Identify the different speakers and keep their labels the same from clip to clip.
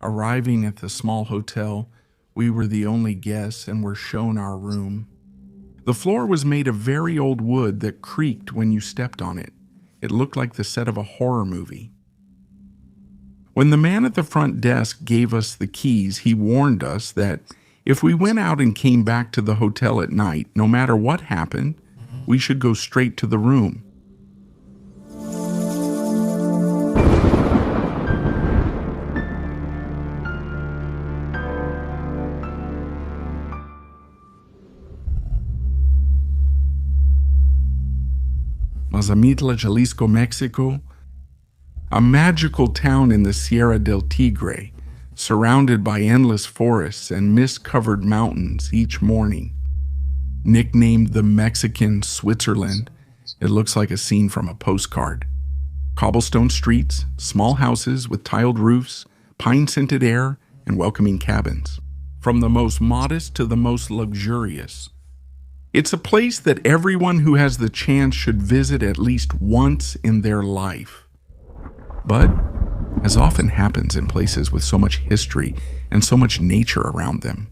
Speaker 1: Arriving at the small hotel, we were the only guests and were shown our room. The floor was made of very old wood that creaked when you stepped on it. It looked like the set of a horror movie. When the man at the front desk gave us the keys, he warned us that if we went out and came back to the hotel at night, no matter what happened, we should go straight to the room. Mazamitla, Jalisco, Mexico, a magical town in the Sierra del Tigre, surrounded by endless forests and mist-covered mountains each morning. Nicknamed the Mexican Switzerland, it looks like a scene from a postcard. Cobblestone streets, small houses with tiled roofs, pine-scented air, and welcoming cabins. From the most modest to the most luxurious. It's a place that everyone who has the chance should visit at least once in their life. But, as often happens in places with so much history and so much nature around them,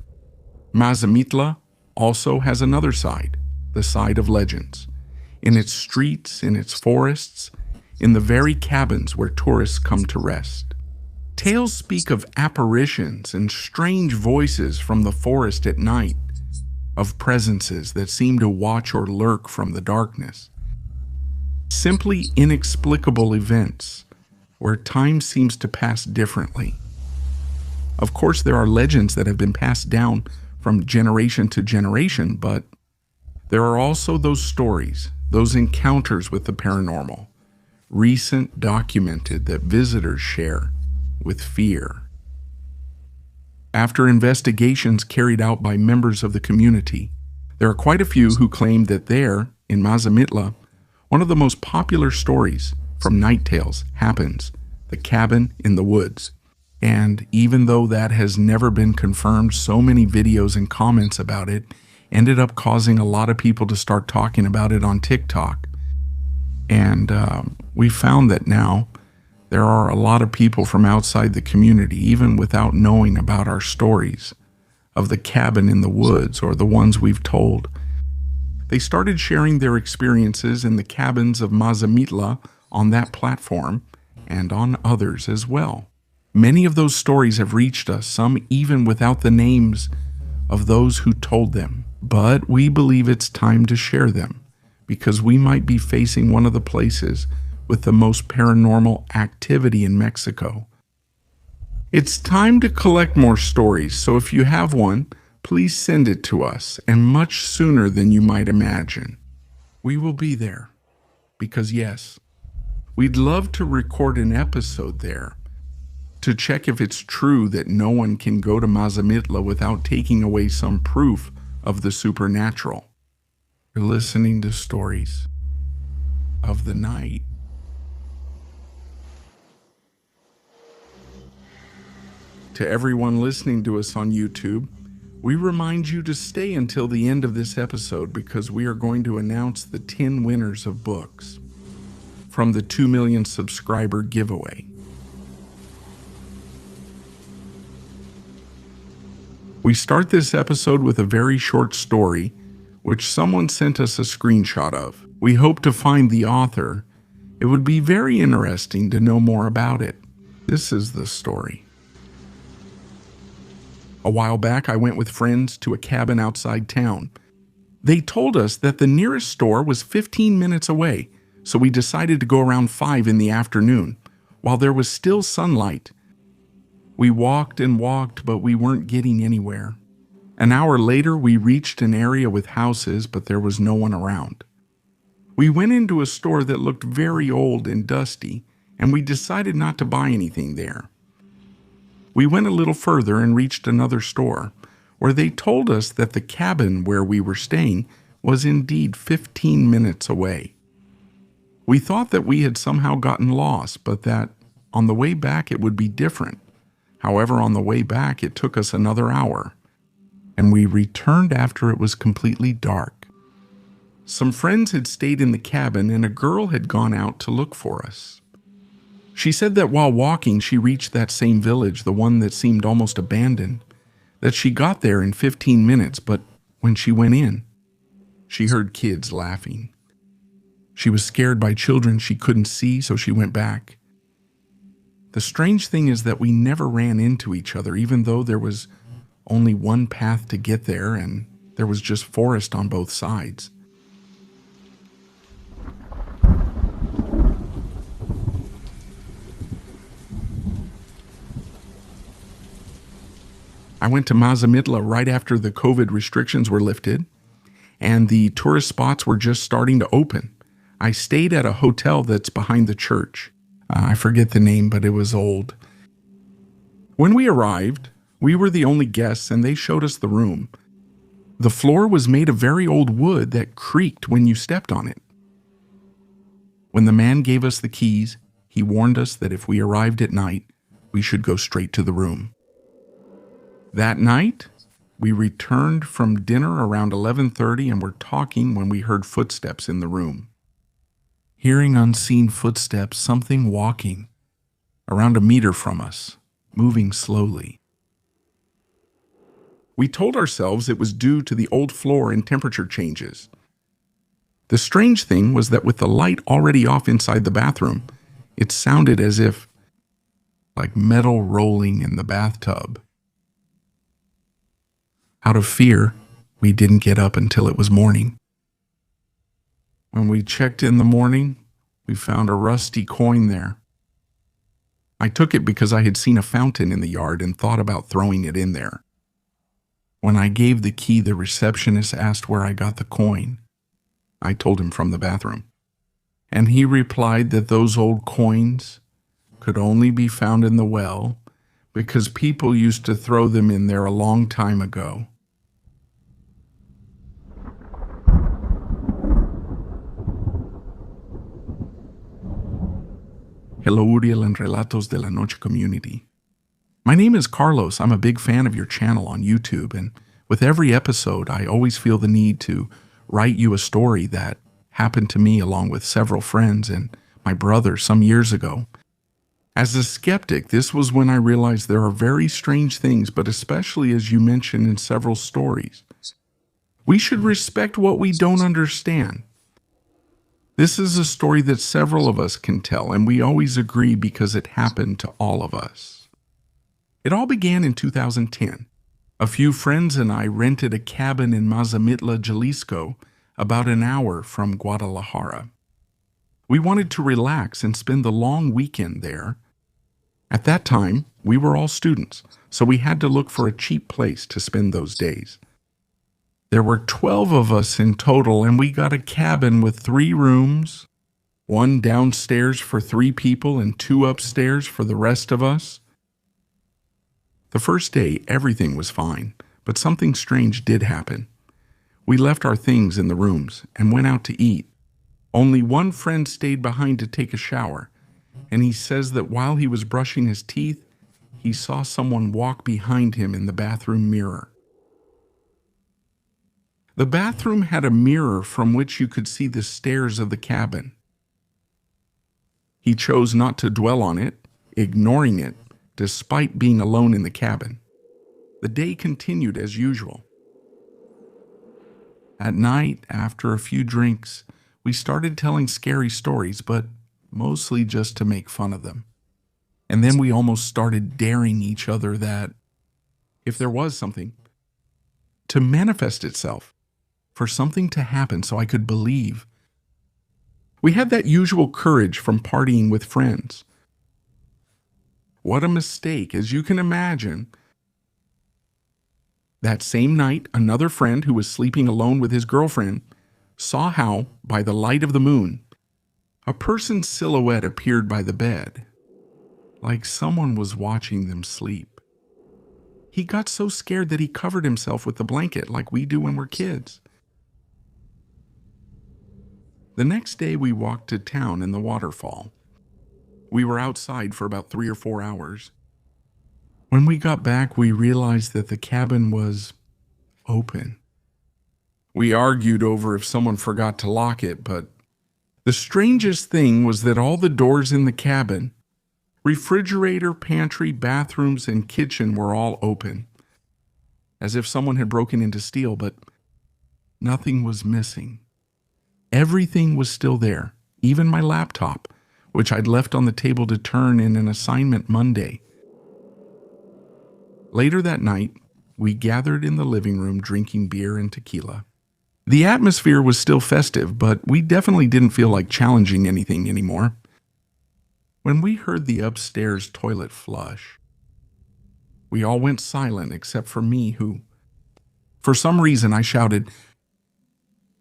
Speaker 1: Mazamitla also has another side, the side of legends. In its streets, in its forests, in the very cabins where tourists come to rest. Tales speak of apparitions and strange voices from the forest at night, of presences that seem to watch or lurk from the darkness. Simply inexplicable events where time seems to pass differently. Of course, there are legends that have been passed down from generation to generation, but there are also those stories, those encounters with the paranormal, recent documented that visitors share with fear. After investigations carried out by members of the community, there are quite a few who claim that there, in Mazamitla, one of the most popular stories from Night Tales happens, the cabin in the woods. And even though that has never been confirmed, so many videos and comments about it ended up causing a lot of people to start talking about it on TikTok. And we found that now there are a lot of people from outside the community, even without knowing about our stories of the cabin in the woods or the ones we've told. They started sharing their experiences in the cabins of Mazamitla on that platform and on others as well. Many of those stories have reached us, some even without the names of those who told them. But we believe it's time to share them because we might be facing one of the places with the most paranormal activity in Mexico. It's time to collect more stories, so if you have one, please send it to us, and much sooner than you might imagine. We will be there, because yes, we'd love to record an episode there to check if it's true that no one can go to Mazamitla without taking away some proof of the supernatural. You're listening to Stories of the Night. To everyone listening to us on YouTube, we remind you to stay until the end of this episode because we are going to announce the 10 winners of books from the 2 million subscriber giveaway. We start this episode with a very short story, which someone sent us a screenshot of. We hope to find the author. It would be very interesting to know more about it. This is the story. A while back, I went with friends to a cabin outside town. They told us that the nearest store was 15 minutes away, so we decided to go around 5 in the afternoon, while there was still sunlight. We walked and walked, but we weren't getting anywhere. An hour later, we reached an area with houses, but there was no one around. We went into a store that looked very old and dusty, and we decided not to buy anything there. We went a little further and reached another store, where they told us that the cabin where we were staying was indeed 15 minutes away. We thought that we had somehow gotten lost, but that on the way back it would be different. However, on the way back it took us another hour, and we returned after it was completely dark. Some friends had stayed in the cabin and a girl had gone out to look for us. She said that while walking, she reached that same village, the one that seemed almost abandoned, that she got there in 15 minutes, but when she went in, she heard kids laughing. She was scared by children she couldn't see, so she went back. The strange thing is that we never ran into each other, even though there was only one path to get there and there was just forest on both sides. I went to Mazamitla right after the COVID restrictions were lifted, and the tourist spots were just starting to open. I stayed at a hotel that's behind the church. I forget the name, but it was old. When we arrived, we were the only guests, and they showed us the room. The floor was made of very old wood that creaked when you stepped on it. When the man gave us the keys, he warned us that if we arrived at night, we should go straight to the room. That night, we returned from dinner around 11:30 and were talking when we heard footsteps in the room. Hearing unseen footsteps, something walking around a meter from us, moving slowly. We told ourselves it was due to the old floor and temperature changes. The strange thing was that with the light already off inside the bathroom, it sounded as if like metal rolling in the bathtub. Out of fear, we didn't get up until it was morning. When we checked in the morning, we found a rusty coin there. I took it because I had seen a fountain in the yard and thought about throwing it in there. When I gave the key, the receptionist asked where I got the coin. I told him from the bathroom. And he replied that those old coins could only be found in the well because people used to throw them in there a long time ago. Hello, Ordeal and Relatos de la Noche community. My name is Carlos. I'm a big fan of your channel on YouTube, and with every episode, I always feel the need to write you a story that happened to me along with several friends and my brother some years ago. As a skeptic, this was when I realized there are very strange things, but especially as you mentioned in several stories, we should respect what we don't understand. This is a story that several of us can tell, and we always agree because it happened to all of us. It all began in 2010. A few friends and I rented a cabin in Mazamitla, Jalisco, about an hour from Guadalajara. We wanted to relax and spend the long weekend there. At that time, we were all students, so we had to look for a cheap place to spend those days. There were 12 of us in total, and we got a cabin with 3 rooms, 1 downstairs for 3 people and 2 upstairs for the rest of us. The first day, everything was fine, but something strange did happen. We left our things in the rooms and went out to eat. Only one friend stayed behind to take a shower, and he says that while he was brushing his teeth, he saw someone walk behind him in the bathroom mirror. The bathroom had a mirror from which you could see the stairs of the cabin. He chose not to dwell on it, ignoring it, despite being alone in the cabin. The day continued as usual. At night, after a few drinks, we started telling scary stories, but mostly just to make fun of them. And then we almost started daring each other that, if there was something, to manifest itself, for something to happen so I could believe. We had that usual courage from partying with friends. What a mistake, as you can imagine. That same night, another friend who was sleeping alone with his girlfriend saw how, by the light of the moon, a person's silhouette appeared by the bed, like someone was watching them sleep. He got so scared that he covered himself with the blanket like we do when we're kids. The next day we walked to town in the waterfall. We were outside for about 3 or 4 hours. When we got back, we realized that the cabin was open. We argued over if someone forgot to lock it, but the strangest thing was that all the doors in the cabin Refrigerator, pantry, bathrooms, and kitchen were all open, as if someone had broken in to steal, but nothing was missing. Everything was still there, even my laptop, which I'd left on the table to turn in an assignment Monday. Later that night, we gathered in the living room drinking beer and tequila. The atmosphere was still festive, but we definitely didn't feel like challenging anything anymore. When we heard the upstairs toilet flush, we all went silent except for me, who, for some reason, I shouted,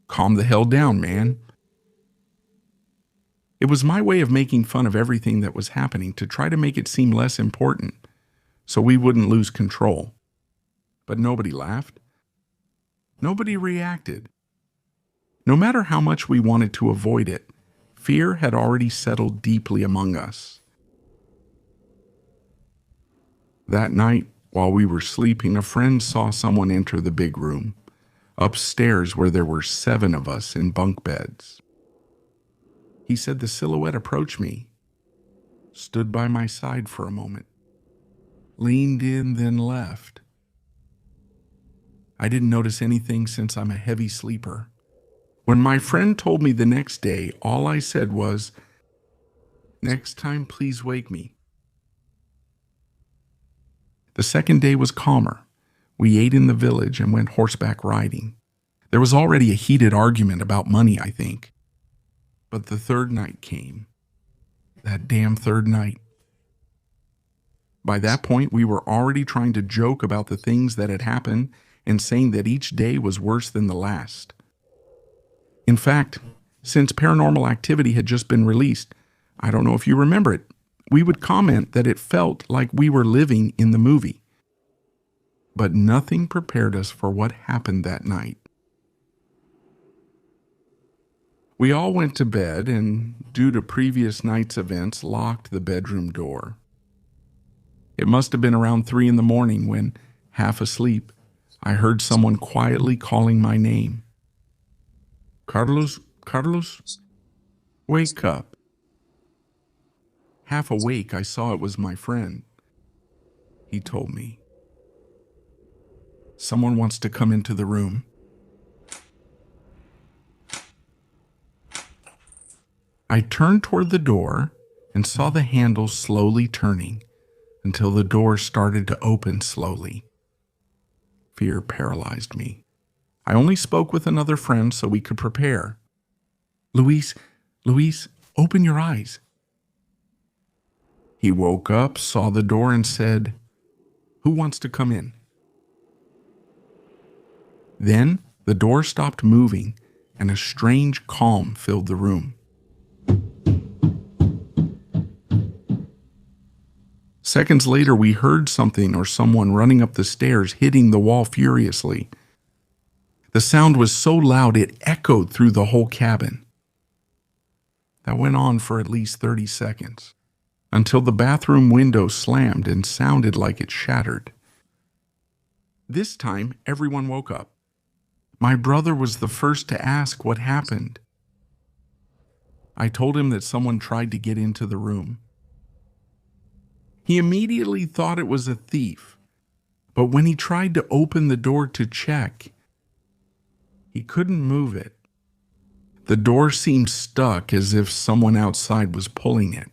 Speaker 1: "Calm the hell down, man." It was my way of making fun of everything that was happening to try to make it seem less important, so we wouldn't lose control. But nobody laughed. Nobody reacted. No matter how much we wanted to avoid it, fear had already settled deeply among us. That night, while we were sleeping, a friend saw someone enter the big room, upstairs where there were 7 of us in bunk beds. He said the silhouette approached me, stood by my side for a moment, leaned in, then left. I didn't notice anything since I'm a heavy sleeper. When my friend told me the next day, all I said was, "Next time, please wake me." The second day was calmer. We ate in the village and went horseback riding. There was already a heated argument about money, I think. But the third night came. That damn third night. By that point, we were already trying to joke about the things that had happened and saying that each day was worse than the last. In fact, since Paranormal Activity had just been released, I don't know if you remember it, we would comment that it felt like we were living in the movie. But nothing prepared us for what happened that night. We all went to bed and, due to previous night's events, locked the bedroom door. It must have been around 3 in the morning when, half asleep, I heard someone quietly calling my name. "Carlos, Carlos, wake up." Half awake, I saw it was my friend. He told me, "Someone wants to come into the room." I turned toward the door and saw the handle slowly turning until the door started to open slowly. Fear paralyzed me. I only spoke with another friend so we could prepare. Luis, open your eyes." He woke up, saw the door, and said, "Who wants to come in?" Then the door stopped moving and a strange calm filled the room. Seconds later, we heard something or someone running up the stairs, hitting the wall furiously. The sound was so loud it echoed through the whole cabin. That went on for at least 30 seconds, until the bathroom window slammed and sounded like it shattered. This time, everyone woke up. My brother was the first to ask what happened. I told him that someone tried to get into the room. He immediately thought it was a thief, but when he tried to open the door to check, he couldn't move it. The door seemed stuck as if someone outside was pulling it.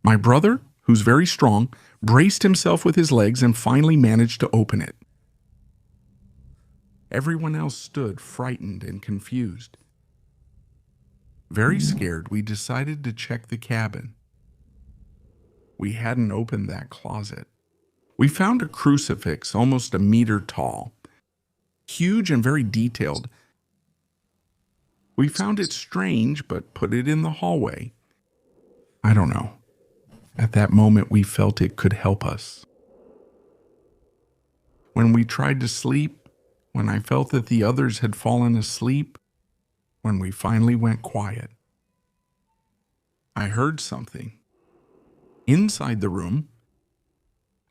Speaker 1: My brother, who's very strong, braced himself with his legs and finally managed to open it. Everyone else stood frightened and confused. Very scared, we decided to check the cabin. We hadn't opened that closet. We found a crucifix almost a meter tall, huge and very detailed. We found it strange, but put it in the hallway. I don't know. At that moment, we felt it could help us. When we tried to sleep, when I felt that the others had fallen asleep, when we finally went quiet, I heard something. Inside the room,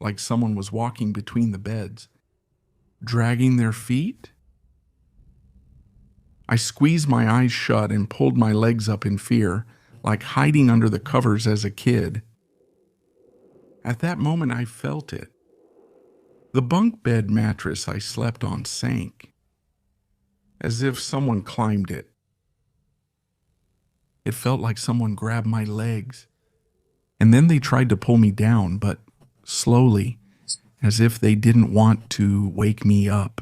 Speaker 1: like someone was walking between the beds, dragging their feet. I squeezed my eyes shut and pulled my legs up in fear, like hiding under the covers as a kid. At that moment, I felt it. The bunk bed mattress I slept on sank, as if someone climbed it. It felt like someone grabbed my legs, and then they tried to pull me down, but slowly, as if they didn't want to wake me up.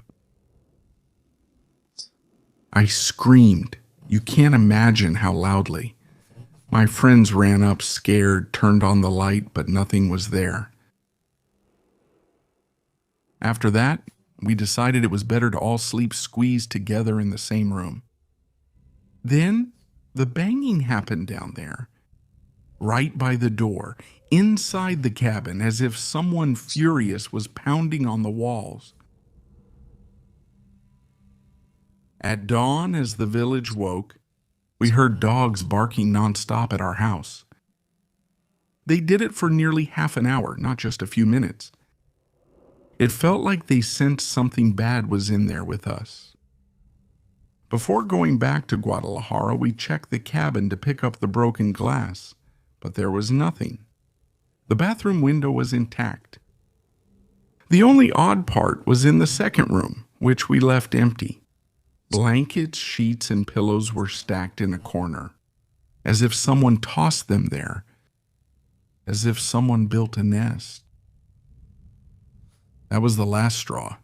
Speaker 1: I screamed. You can't imagine how loudly. My friends ran up scared, turned on the light, but nothing was there. After that, we decided it was better to all sleep squeezed together in the same room. Then, the banging happened down there, right by the door, inside the cabin, as if someone furious was pounding on the walls. At dawn, as the village woke, we heard dogs barking nonstop at our house. They did it for nearly half an hour, not just a few minutes. It felt like they sensed something bad was in there with us. Before going back to Guadalajara, we checked the cabin to pick up the broken glass, but there was nothing. The bathroom window was intact. The only odd part was in the second room, which we left empty. Blankets, sheets, and pillows were stacked in a corner, as if someone tossed them there, as if someone built a nest. That was the last straw.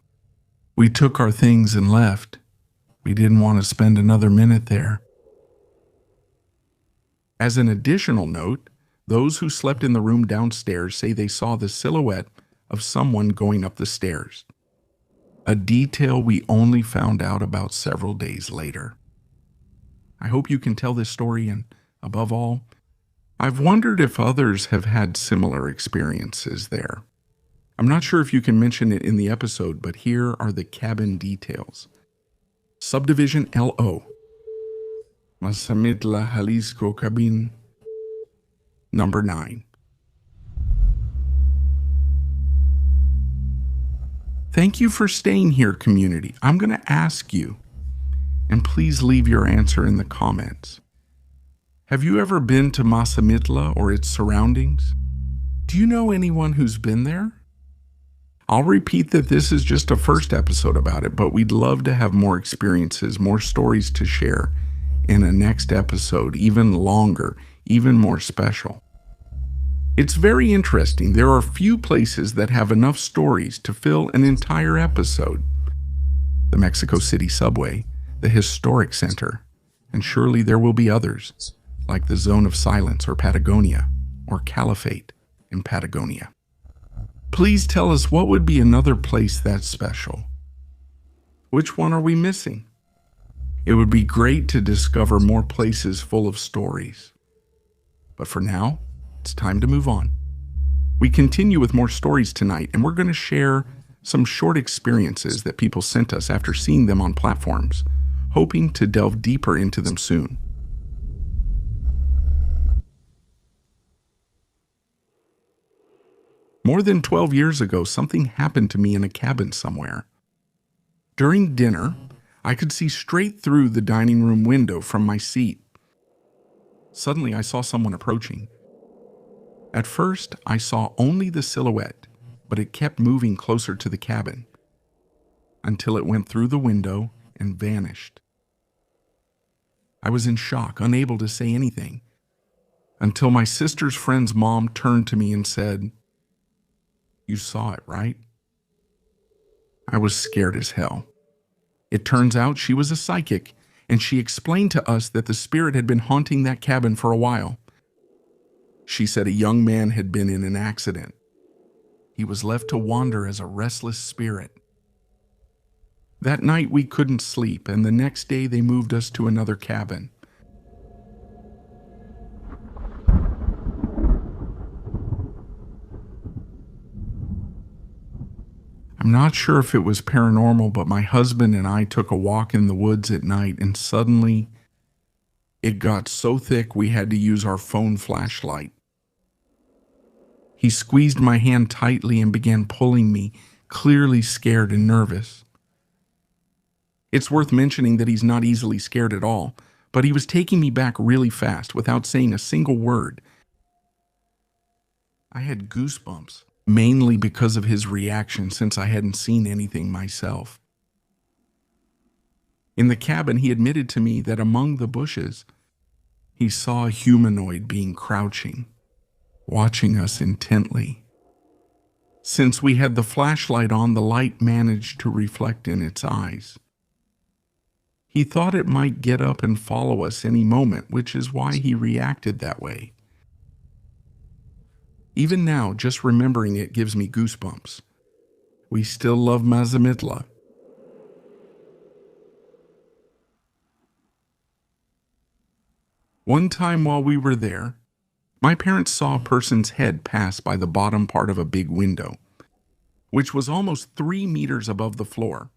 Speaker 1: We took our things and left. We didn't want to spend another minute there. As an additional note, those who slept in the room downstairs say they saw the silhouette of someone going up the stairs, a detail we only found out about several days later. I hope you can tell this story, and above all, I've wondered if others have had similar experiences there. I'm not sure if you can mention it in the episode, but here are the cabin details. Subdivision LO, Mazamitla, Jalisco, cabin number 9. Thank you for staying here, community. I'm going to ask you, and please leave your answer in the comments. Have you ever been to Mazamitla or its surroundings? Do you know anyone who's been there? I'll repeat that this is just a first episode about it, but we'd love to have more experiences, more stories to share in a next episode, even longer, even more special. It's very interesting. There are few places that have enough stories to fill an entire episode. The Mexico City subway, the Historic Center, and surely there will be others, like the Zone of Silence or Patagonia, or Caliphate in Patagonia. Please tell us what would be another place that's special. Which one are we missing? It would be great to discover more places full of stories. But for now, it's time to move on. We continue with more stories tonight, and we're going to share some short experiences that people sent us after seeing them on platforms, hoping to delve deeper into them soon. More than 12 years ago, something happened to me in a cabin somewhere. During dinner, I could see straight through the dining room window from my seat. Suddenly, I saw someone approaching. At first, I saw only the silhouette, but it kept moving closer to the cabin until it went through the window and vanished. I was in shock, unable to say anything, until my sister's friend's mom turned to me and said, "You saw it, right?" I was scared as hell. It turns out she was a psychic, and she explained to us that the spirit had been haunting that cabin for a while. She said a young man had been in an accident. He was left to wander as a restless spirit. That night we couldn't sleep, and the next day they moved us to another cabin. I'm not sure if it was paranormal, but my husband and I took a walk in the woods at night, and suddenly it got so thick we had to use our phone flashlight. He squeezed my hand tightly and began pulling me, clearly scared and nervous. It's worth mentioning that he's not easily scared at all, but he was taking me back really fast without saying a single word. I had goosebumps, mainly because of his reaction since I hadn't seen anything myself. In the cabin, he admitted to me that among the bushes, he saw a humanoid being crouching, watching us intently. Since we had the flashlight on, the light managed to reflect in its eyes. He thought it might get up and follow us any moment, which is why he reacted that way. Even now, just remembering it gives me goosebumps. We still love Mazamitla. One time while we were there, my parents saw a person's head pass by the bottom part of a big window, which was almost 3 meters above the floor.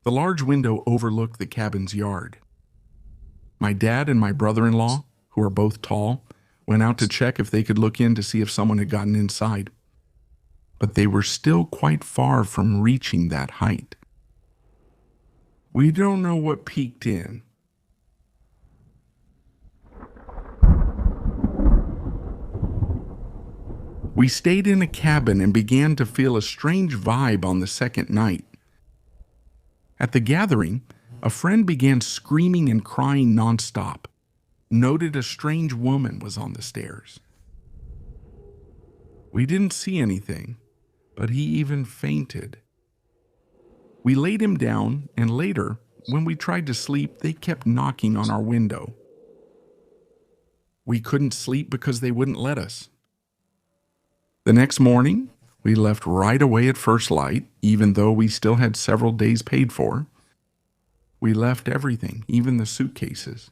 Speaker 1: The large window overlooked the cabin's yard. My dad and my brother-in-law, who are both tall, went out to check if they could look in to see if someone had gotten inside. But they were still quite far from reaching that height. We don't know what peeked in. We stayed in a cabin and began to feel a strange vibe on the second night. At the gathering, a friend began screaming and crying nonstop. Noted a strange woman was on the stairs. We didn't see anything, but he even fainted. We laid him down, and later, when we tried to sleep, they kept knocking on our window. We couldn't sleep because they wouldn't let us. The next morning, we left right away at first light, even though we still had several days paid for. We left everything, even the suitcases.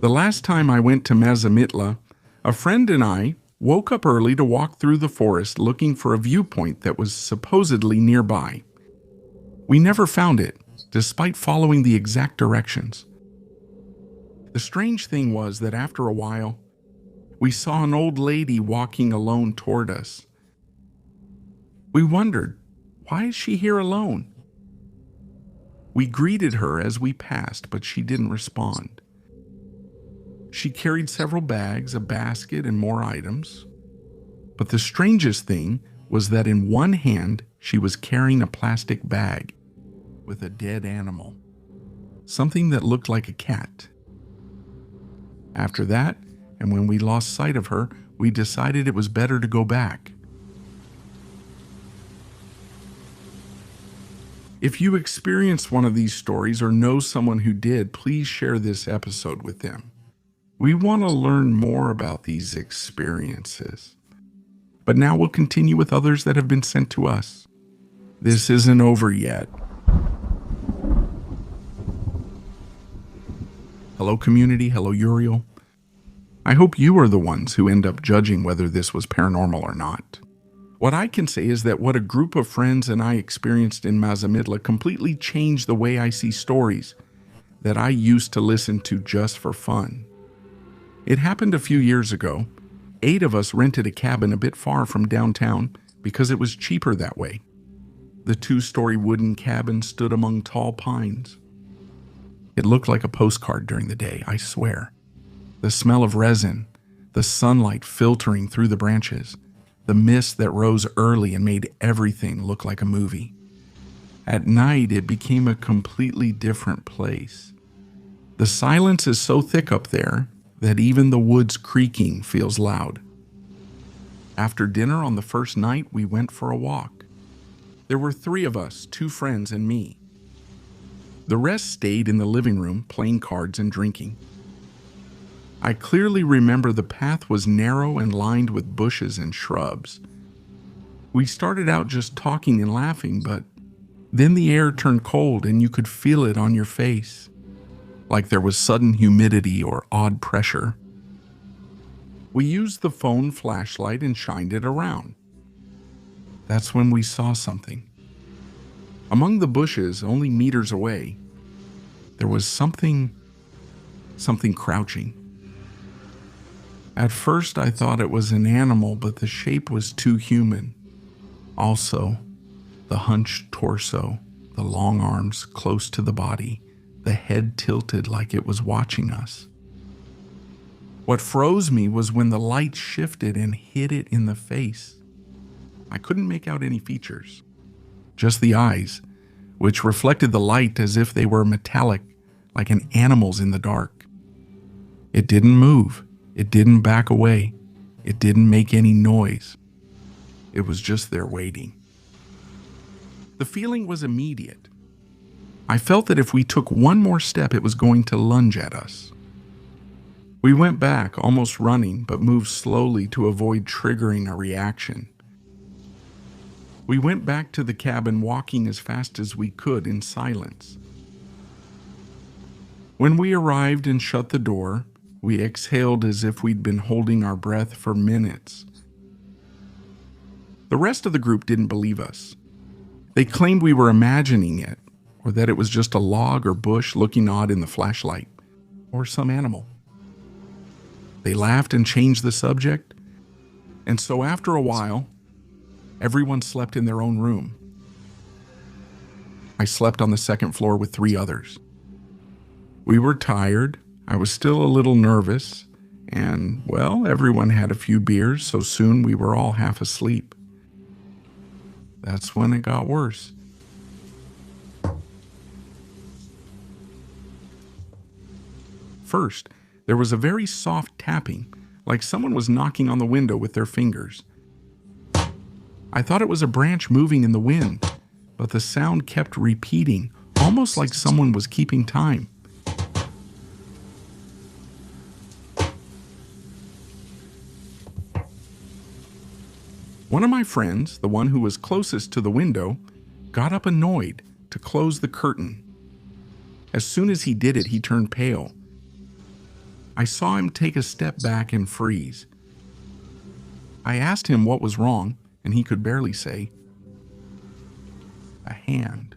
Speaker 1: The last time I went to Mazamitla, a friend and I woke up early to walk through the forest looking for a viewpoint that was supposedly nearby. We never found it, despite following the exact directions. The strange thing was that after a while, we saw an old lady walking alone toward us. We wondered, why is she here alone? We greeted her as we passed, but she didn't respond. She carried several bags, a basket, and more items. But the strangest thing was that in one hand, she was carrying a plastic bag with a dead animal, something that looked like a cat. After that, and when we lost sight of her, we decided it was better to go back. If you experienced one of these stories or know someone who did, please share this episode with them. We want to learn more about these experiences. But now we'll continue with others that have been sent to us. This isn't over yet. Hello, community. Hello, Uriel. I hope you are the ones who end up judging whether this was paranormal or not. What I can say is that what a group of friends and I experienced in Mazamitla completely changed the way I see stories that I used to listen to just for fun. It happened a few years ago. 8 of us rented a cabin a bit far from downtown because it was cheaper that way. The 2-story wooden cabin stood among tall pines. It looked like a postcard during the day, I swear. The smell of resin, the sunlight filtering through the branches, the mist that rose early and made everything look like a movie. At night, it became a completely different place. The silence is so thick up there that even the woods creaking feels loud. After dinner on the first night, we went for a walk. There were 3 of us, 2 friends and me. The rest stayed in the living room playing cards and drinking. I clearly remember the path was narrow and lined with bushes and shrubs. We started out just talking and laughing, but then the air turned cold and you could feel it on your face, like there was sudden humidity or odd pressure. We used the phone flashlight and shined it around. That's when we saw something. Among the bushes, only meters away, there was something crouching. At first I thought it was an animal, but the shape was too human. Also, the hunched torso, the long arms close to the body, the head tilted like it was watching us. What froze me was when the light shifted and hit it in the face. I couldn't make out any features, just the eyes, which reflected the light as if they were metallic, like an animal's in the dark. It didn't move. It didn't back away. It didn't make any noise. It was just there waiting. The feeling was immediate. I felt that if we took one more step, it was going to lunge at us. We went back, almost running, but moved slowly to avoid triggering a reaction. We went back to the cabin, walking as fast as we could in silence. When we arrived and shut the door, we exhaled as if we'd been holding our breath for minutes. The rest of the group didn't believe us. They claimed we were imagining it, or that it was just a log or bush looking odd in the flashlight, or some animal. They laughed and changed the subject, and so after a while, everyone slept in their own room. I slept on the second floor with 3 others. We were tired. I was still a little nervous, and, well, everyone had a few beers, so soon we were all half asleep. That's when it got worse. First, there was a very soft tapping, like someone was knocking on the window with their fingers. I thought it was a branch moving in the wind, but the sound kept repeating, almost like someone was keeping time. One of my friends, the one who was closest to the window, got up annoyed to close the curtain. As soon as he did it, he turned pale. I saw him take a step back and freeze. I asked him what was wrong, and he could barely say, "A hand."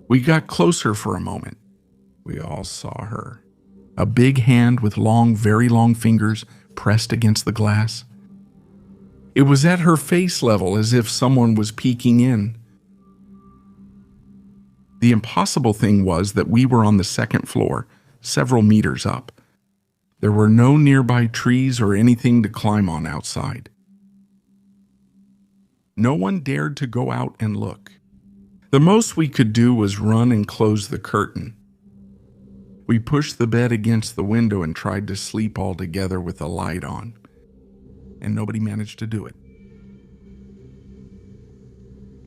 Speaker 1: We got closer for a moment. We all saw her. A big hand with long, very long fingers pressed against the glass. It was at her face level, as if someone was peeking in. The impossible thing was that we were on the second floor, several meters up. There were no nearby trees or anything to climb on outside. No one dared to go out and look. The most we could do was run and close the curtain. We pushed the bed against the window and tried to sleep all together with the light on, and nobody managed to do it.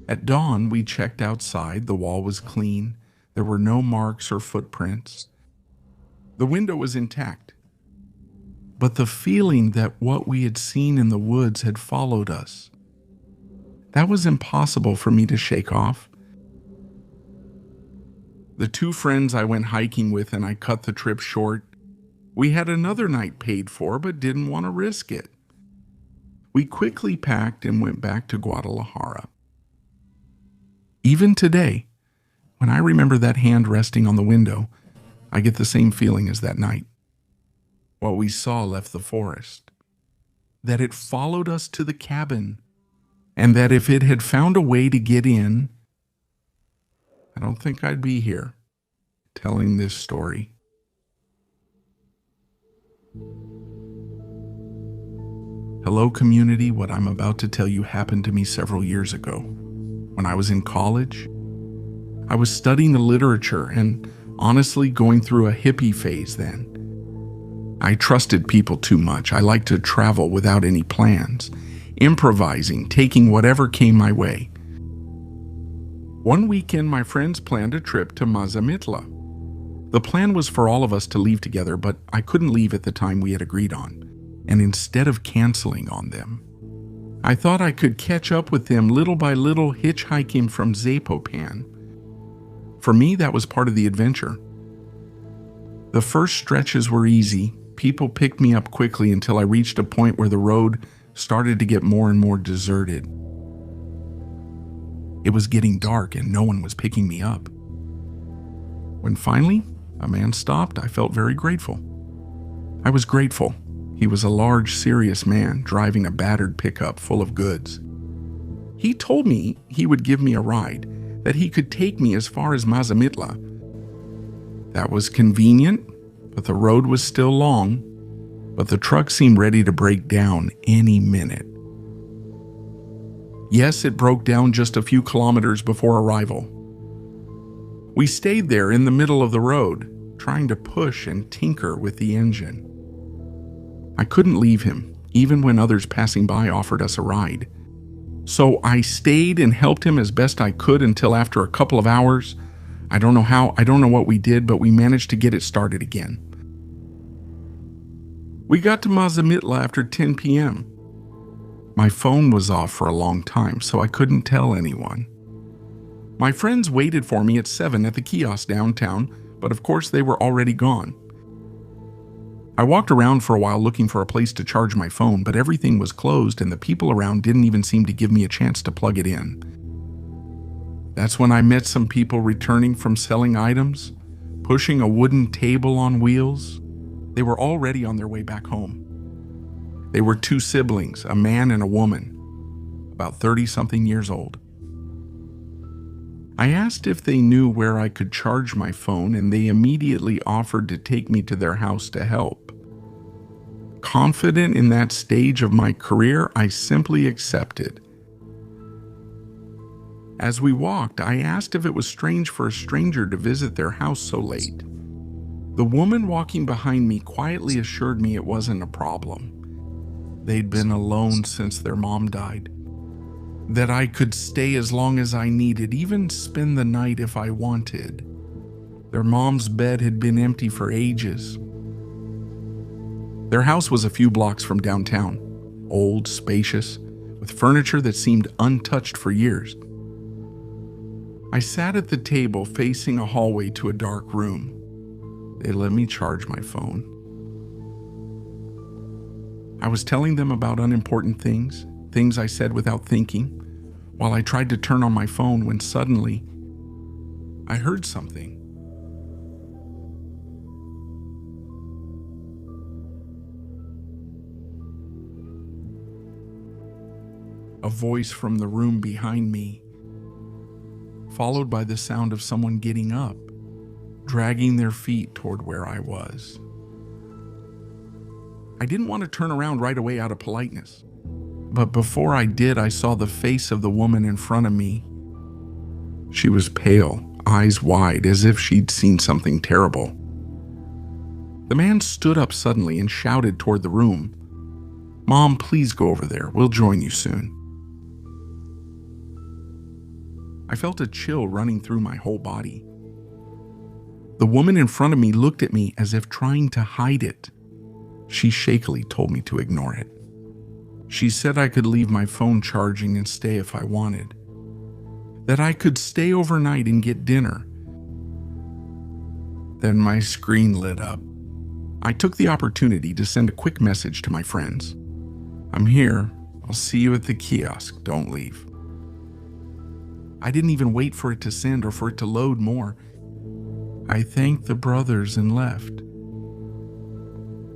Speaker 1: At dawn, we checked outside. The wall was clean. There were no marks or footprints. The window was intact. But the feeling that what we had seen in the woods had followed us, that was impossible for me to shake off. The 2 friends I went hiking with and I cut the trip short. We had another night paid for, but didn't want to risk it. We quickly packed and went back to Guadalajara. Even today, when I remember that hand resting on the window, I get the same feeling as that night. What we saw left the forest, that it followed us to the cabin, and that if it had found a way to get in, I don't think I'd be here telling this story. Hello, community. What I'm about to tell you happened to me several years ago. When I was in college, I was studying the literature and honestly going through a hippie phase then. I trusted people too much. I liked to travel without any plans, improvising, taking whatever came my way. One weekend, my friends planned a trip to Mazamitla. The plan was for all of us to leave together, but I couldn't leave at the time we had agreed on. And instead of canceling on them, I thought I could catch up with them little by little, hitchhiking from Zapopan. For me, that was part of the adventure. The first stretches were easy. People picked me up quickly until I reached a point where the road started to get more and more deserted. It was getting dark and no one was picking me up. When finally a man stopped, I felt very grateful. I was grateful. He was a large, serious man driving a battered pickup full of goods. He told me he would give me a ride, that he could take me as far as Mazamitla. That was convenient, but the road was still long, but the truck seemed ready to break down any minute. Yes, it broke down just a few kilometers before arrival. We stayed there in the middle of the road, trying to push and tinker with the engine. I couldn't leave him, even when others passing by offered us a ride. So I stayed and helped him as best I could until after a couple of hours. I don't know how, I don't know what we did, but we managed to get it started again. We got to Mazamitla after 10 p.m. My phone was off for a long time, so I couldn't tell anyone. My friends waited for me at 7 at the kiosk downtown, but of course they were already gone. I walked around for a while looking for a place to charge my phone, but everything was closed and the people around didn't even seem to give me a chance to plug it in. That's when I met some people returning from selling items, pushing a wooden table on wheels. They were already on their way back home. They were two siblings, a man and a woman, about 30-something years old. I asked if they knew where I could charge my phone, and they immediately offered to take me to their house to help. Confident in that stage of my career, I simply accepted. As we walked, I asked if it was strange for a stranger to visit their house so late. The woman walking behind me quietly assured me it wasn't a problem. They'd been alone since their mom died. That I could stay as long as I needed, even spend the night if I wanted. Their mom's bed had been empty for ages. Their house was a few blocks from downtown, old, spacious, with furniture that seemed untouched for years. I sat at the table facing a hallway to a dark room. They let me charge my phone. I was telling them about unimportant things I said without thinking, while I tried to turn on my phone when suddenly I heard something. A voice from the room behind me, followed by the sound of someone getting up, dragging their feet toward where I was. I didn't want to turn around right away out of politeness. But before I did, I saw the face of the woman in front of me. She was pale, eyes wide, as if she'd seen something terrible. The man stood up suddenly and shouted toward the room, "Mom, please go over there. We'll join you soon." I felt a chill running through my whole body. The woman in front of me looked at me as if trying to hide it. She shakily told me to ignore it. She said I could leave my phone charging and stay if I wanted. That I could stay overnight and get dinner. Then my screen lit up. I took the opportunity to send a quick message to my friends. "I'm here. I'll see you at the kiosk. Don't leave." I didn't even wait for it to send or for it to load more. I thanked the brothers and left.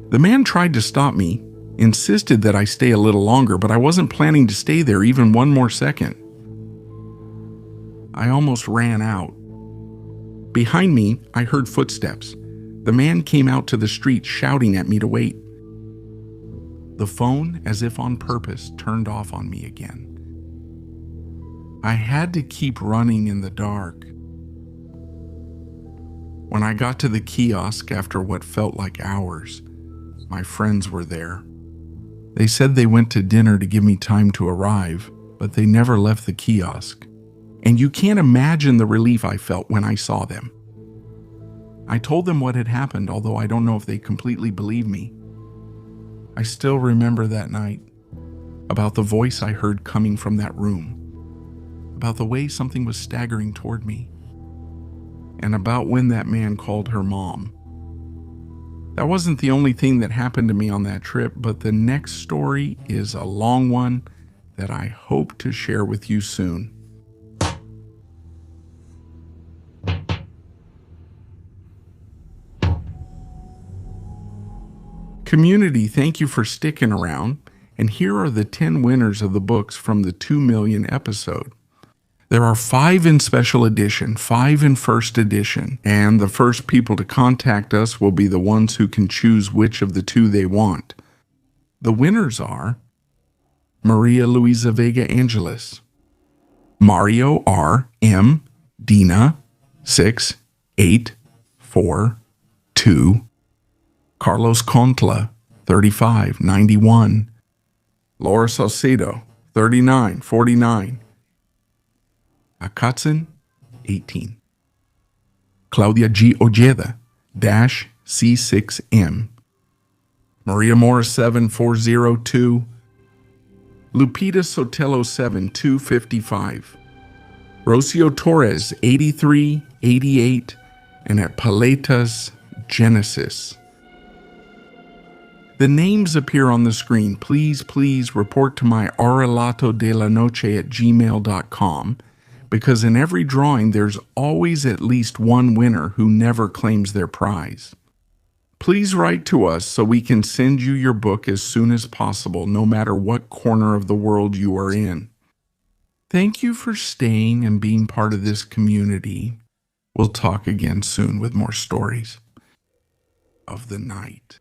Speaker 1: The man tried to stop me, insisted that I stay a little longer, but I wasn't planning to stay there even one more second. I almost ran out. Behind me, I heard footsteps. The man came out to the street shouting at me to wait. The phone, as if on purpose, turned off on me again. I had to keep running in the dark. When I got to the kiosk after what felt like hours, my friends were there. They said they went to dinner to give me time to arrive, but they never left the kiosk. And you can't imagine the relief I felt when I saw them. I told them what had happened, although I don't know if they completely believed me. I still remember that night, about the voice I heard coming from that room, about the way something was staggering toward me, and about when that man called her mom. That wasn't the only thing that happened to me on that trip, but the next story is a long one that I hope to share with you soon. Community, thank you for sticking around. And here are the 10 winners of the books from the 2 million episode. There are 5 in special edition, 5 in first edition, and the first people to contact us will be the ones who can choose which of the 2 they want. The winners are Maria Luisa Vega Angeles, Mario R. M. Dina 6842, Carlos Contla 3591, Laura Salcedo 3949, Akatsun 18, Claudia G. Ojeda -C6M, Maria Morris 7402, Lupita Sotelo 7255, Rocio Torres 8388, and at Paletas Genesis. The names appear on the screen. Please report to my arrelatodela noche@gmail.com, because in every drawing there's always at least one winner who never claims their prize. Please write to us so we can send you your book as soon as possible, no matter what corner of the world you are in. Thank you for staying and being part of this community. We'll talk again soon with more stories of the night.